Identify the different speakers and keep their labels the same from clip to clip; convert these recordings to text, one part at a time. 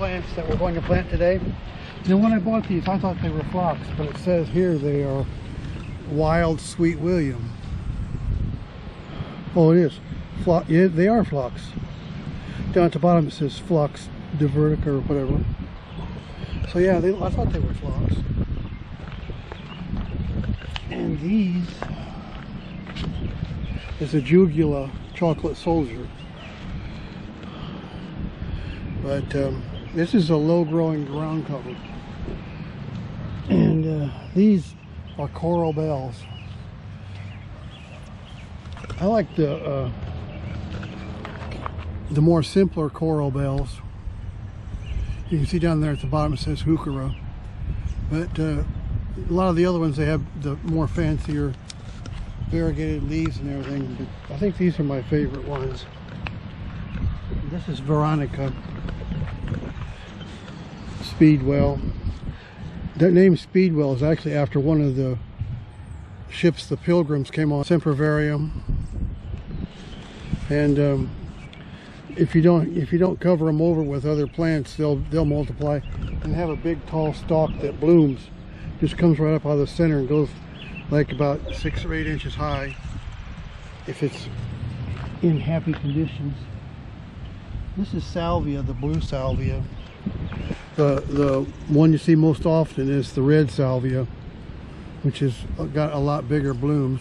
Speaker 1: plants that we're going to plant today. You know, when I bought these, I thought they were Phlox, but it says here they are Wild Sweet William. Oh, it is. Yeah, they are Phlox. Down at the bottom it says Phlox divertica or whatever. So yeah, I thought they were Phlox. And these is Ajugula Chocolate Soldier. But this is a low-growing ground cover. And these are coral bells. I like the more simpler coral bells. You can see down there at the bottom it says Heuchera. But a lot of the other ones, they have the more fancier variegated leaves and everything. But I think these are my favorite ones. This is Veronica Speedwell. That name Speedwell is actually after one of the ships the Pilgrims came on, Sempervivum. And if you don't cover them over with other plants, they'll multiply and have a big tall stalk that blooms. Just comes right up out of the center and goes like about 6 or 8 inches high if it's in happy conditions. This is Salvia, the blue Salvia. The one you see most often is the red Salvia, which has got a lot bigger blooms.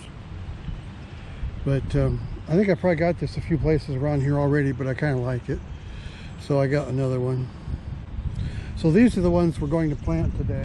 Speaker 1: But I think I probably got this a few places around here already, but I kind of like it, so I got another one. So these are the ones we're going to plant today.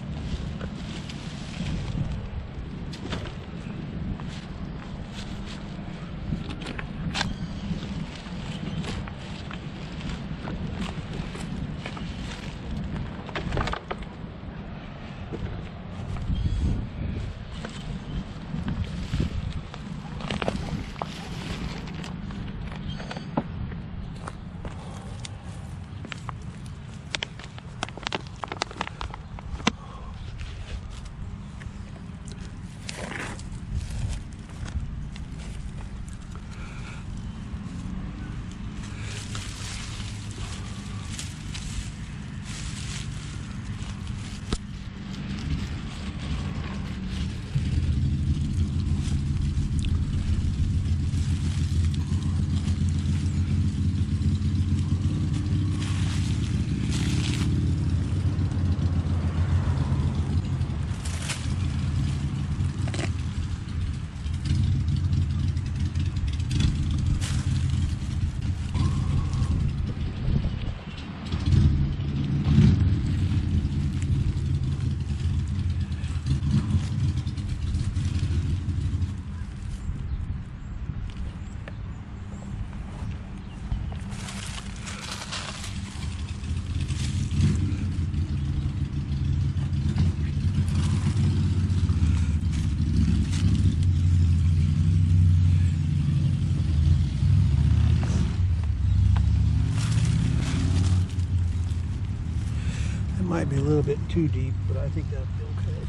Speaker 1: Might be a little bit too deep, but I think that'll be okay.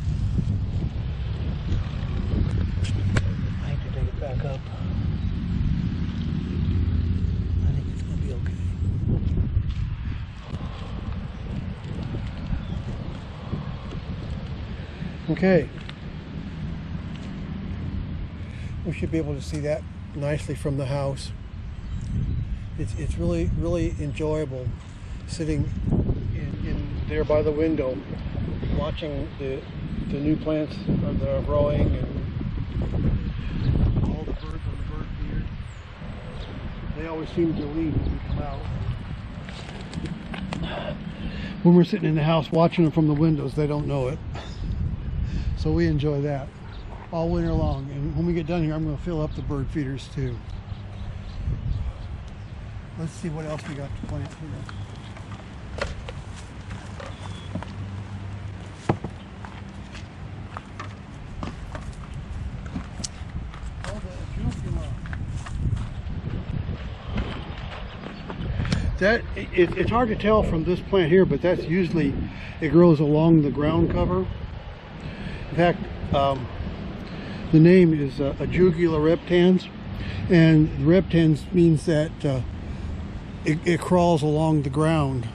Speaker 1: I have to take it back up. I think it's going to be okay. Okay. We should be able to see that nicely from the house. It's really enjoyable sitting in there by the window, watching the new plants that are growing and all the birds on the bird feeder. They always seem to leave when we come out. When we're sitting in the house watching them from the windows, they don't know it. So we enjoy that all winter long. And when we get done here, I'm going to fill up the bird feeders too. Let's see what else we got to plant here. It's hard to tell from this plant here, but that's usually, it grows along the ground cover. In fact, the name is Ajugula Reptanz, and reptans means that it crawls along the ground.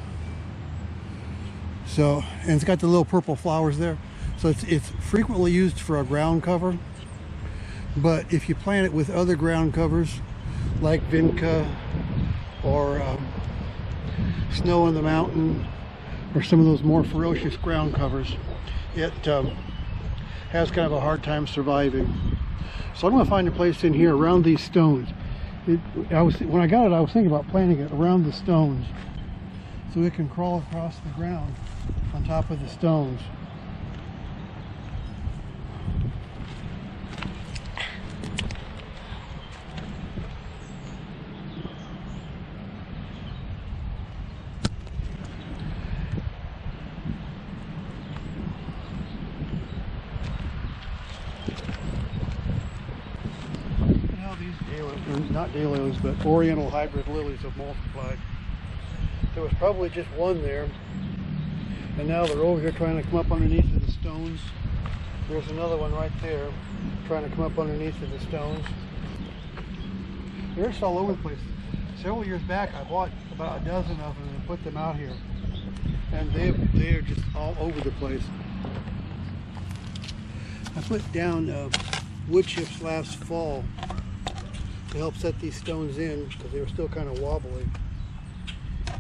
Speaker 1: So, and it's got the little purple flowers there. So it's frequently used for a ground cover. But if you plant it with other ground covers, like vinca or snow in the mountain, or some of those more ferocious ground covers, it has kind of a hard time surviving. So I'm going to find a place in here around these stones. When I got it, I was thinking about planting it around the stones so it can crawl across the ground on top of the stones. Not daylilies, but oriental hybrid lilies have multiplied. There was probably just one there, and now they're over here trying to come up underneath of the stones. There's another one right there trying to come up underneath of the stones. They're just all over the place. Several years back I bought about a dozen of them and put them out here, and they're just all over the place. I put down wood chips last fall to help set these stones in because they were still kind of wobbly,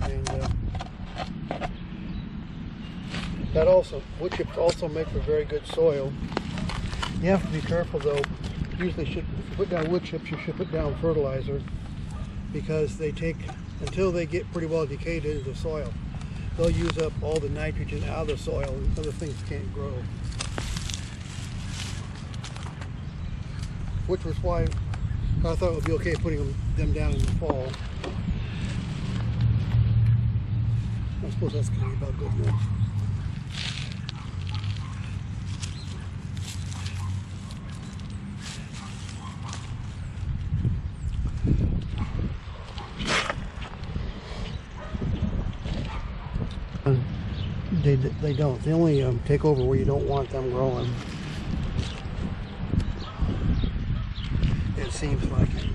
Speaker 1: and that also, wood chips also make for very good soil. You have to be careful though. Usually, if you put down wood chips, you should put down fertilizer, because they take, until they get pretty well decayed into the soil, they'll use up all the nitrogen out of the soil and other things can't grow. Which was why I thought it would be okay putting them down in the fall. I suppose that's going to be about good enough. They don't. They only take over where you don't want them growing. It seems like it.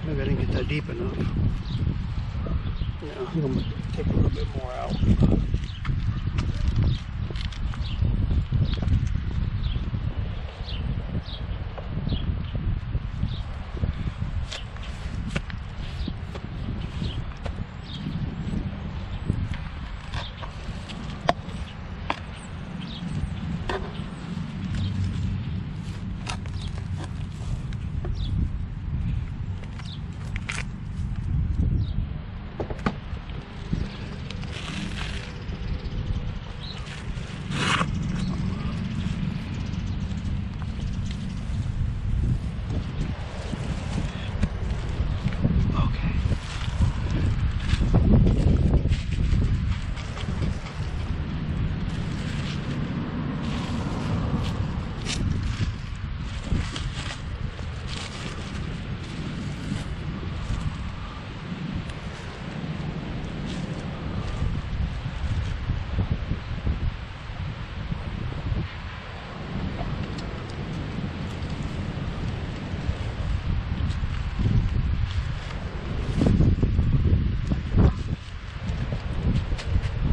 Speaker 1: Maybe I didn't get that deep enough. Yeah, I'm going to take a little bit more out.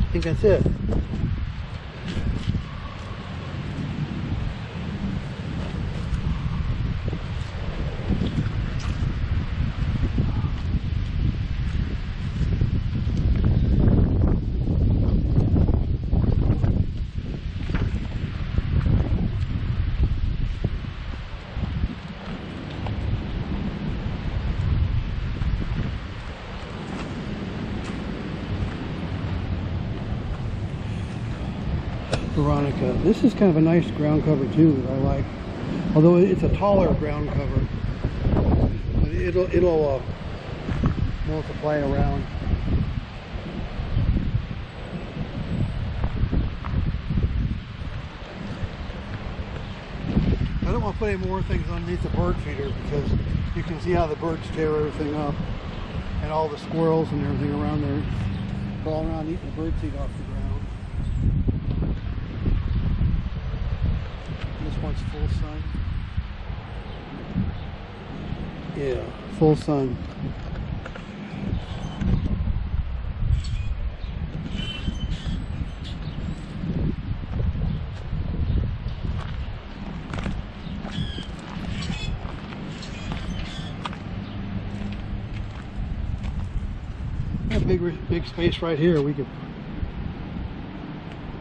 Speaker 1: I think that's it. Veronica. This is kind of a nice ground cover too that I like. Although it's a taller ground cover, but it'll multiply around. I don't want to put any more things underneath the bird feeder because you can see how the birds tear everything up, and all the squirrels and everything around there. crawling around eating the birdseed off the ground. This one's full sun. Yeah, full sun. Big space right here. We could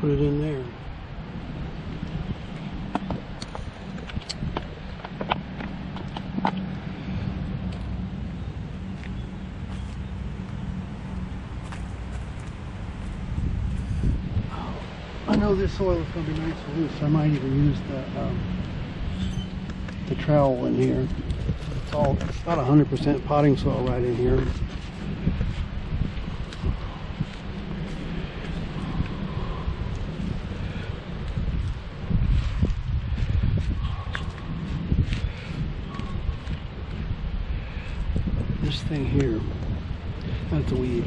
Speaker 1: put it in there. I know this soil is going to be nice and loose. I might even use the trowel in here. It's not 100% potting soil right in here. This thing here, that's a weed.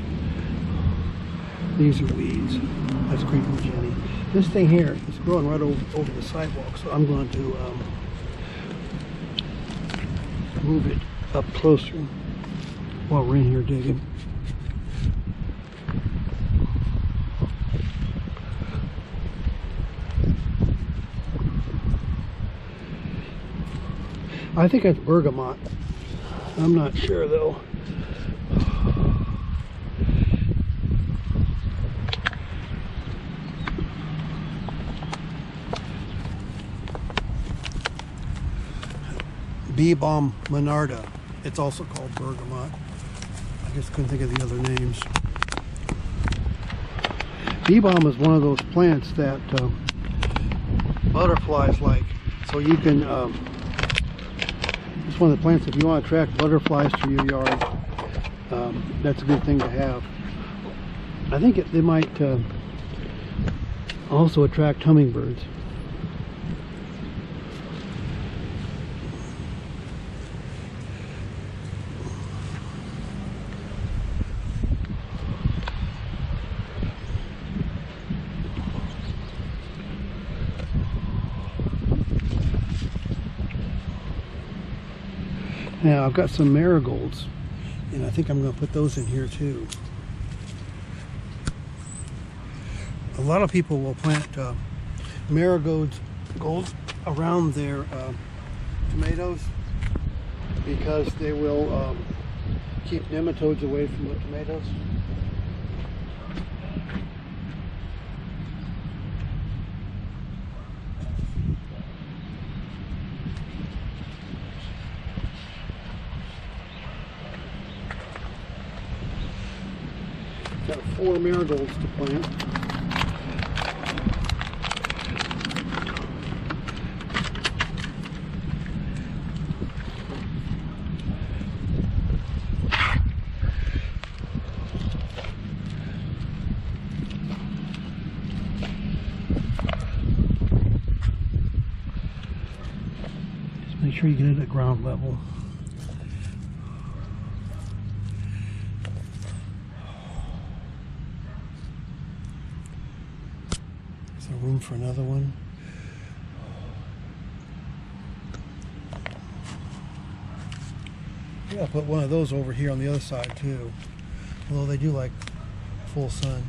Speaker 1: These are weeds. That's creeping Jenny. This thing here is growing right over the sidewalk, so I'm going to move it up closer while we're in here digging. I think that's bergamot. I'm not sure though. Balm Monarda. It's also called bergamot. I just couldn't think of the other names. Balm is one of those plants that butterflies like. So you can, it's one of the plants, if you want to attract butterflies to your yard, that's a good thing to have. I think they might also attract hummingbirds. Now I've got some marigolds, and I think I'm going to put those in here too. A lot of people will plant marigolds around their tomatoes because they will keep nematodes away from the tomatoes. Got 4 marigolds to plant. Just make sure you get it at ground level. Room for another one. I gotta put one of those over here on the other side too, although they do like full sun.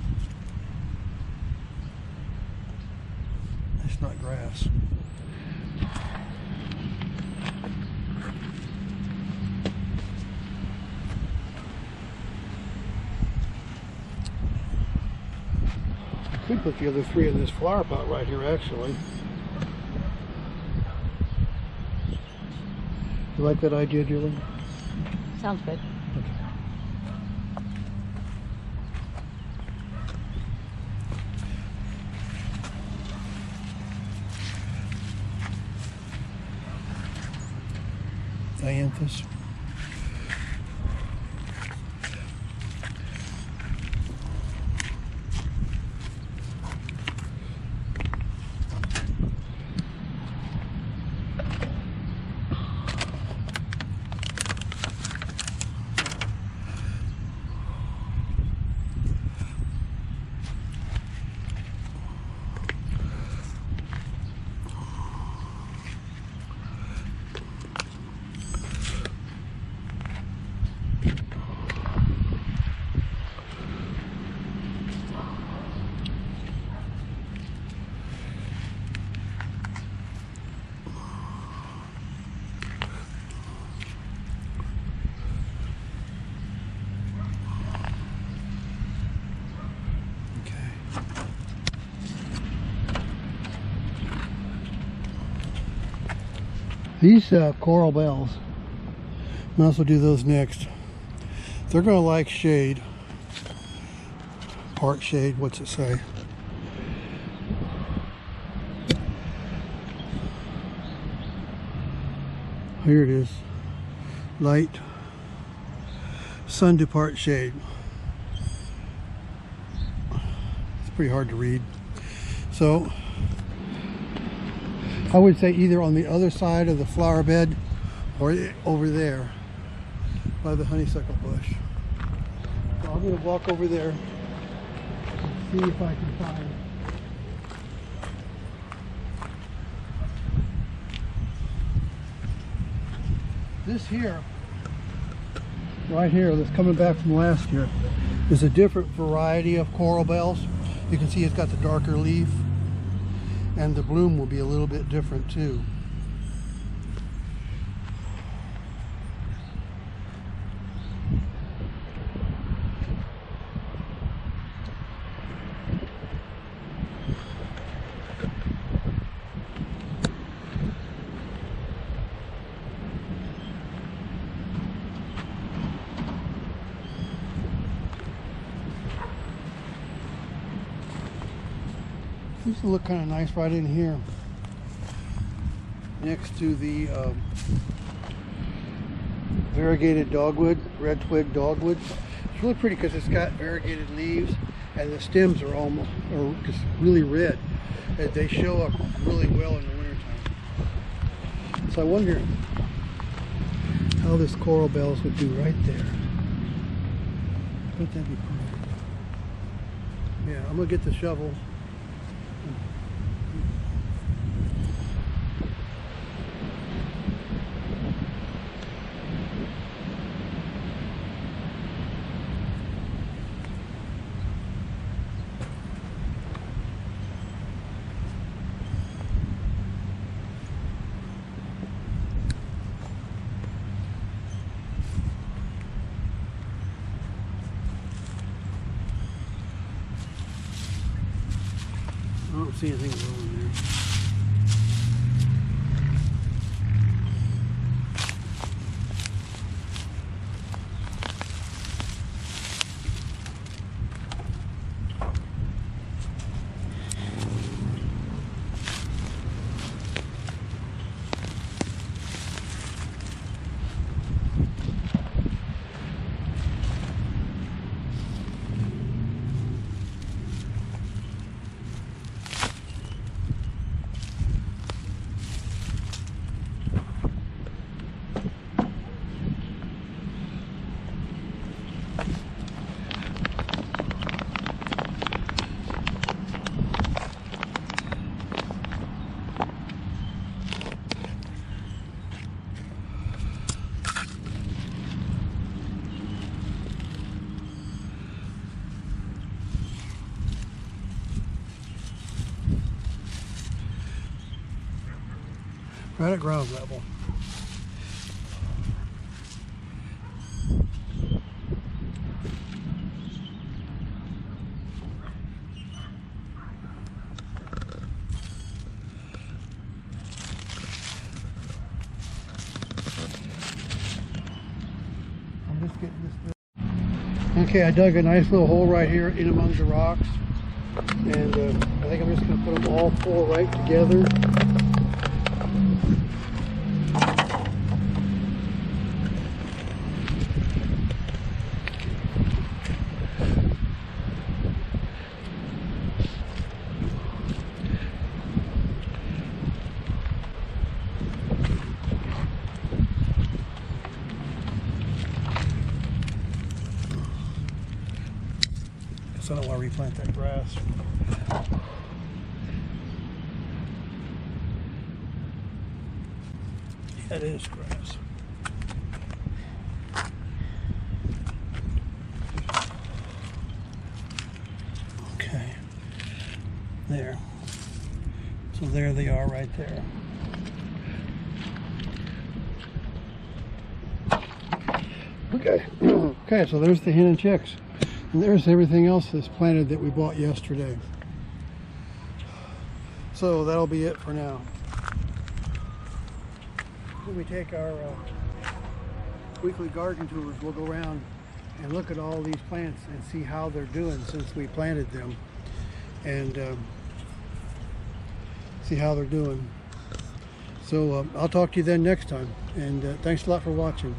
Speaker 1: It's not grass. Could put the other 3 in this flower pot right here, actually. You like that idea, Julie?
Speaker 2: Sounds good.
Speaker 1: Okay. Dianthus. These coral bells, might also do those next. They're going to like shade. Part shade, what's it say? Here it is. Light, sun to part shade. It's pretty hard to read. So I would say either on the other side of the flower bed or over there by the honeysuckle bush. So I'm going to walk over there and see if I can find this here, right here, that's coming back from last year, is a different variety of coral bells. You can see it's got the darker leaf, and the bloom will be a little bit different too. These will look kind of nice right in here next to the variegated dogwood, red twig dogwood. It's really pretty because it's got variegated leaves and the stems are almost just really red. They show up really well in the wintertime. So I wonder how this coral bells would do right there. Wouldn't that be pretty? Yeah, I'm gonna get the shovel. I don't see anything growing there. Right at ground level. I'm just getting this bit. Okay, I dug a nice little hole right here in among the rocks, and I think I'm just going to put them all four right together. I don't want to replant that grass. Yeah, it is grass. Okay. There. So there they are right there. Okay. Okay, so there's the hen and chicks. And there's everything else that's planted that we bought yesterday. So that'll be it for now. when we take our weekly garden tours, we'll go around and look at all these plants and see how they're doing since we planted them, and see how they're doing. So I'll talk to you then next time, and thanks a lot for watching.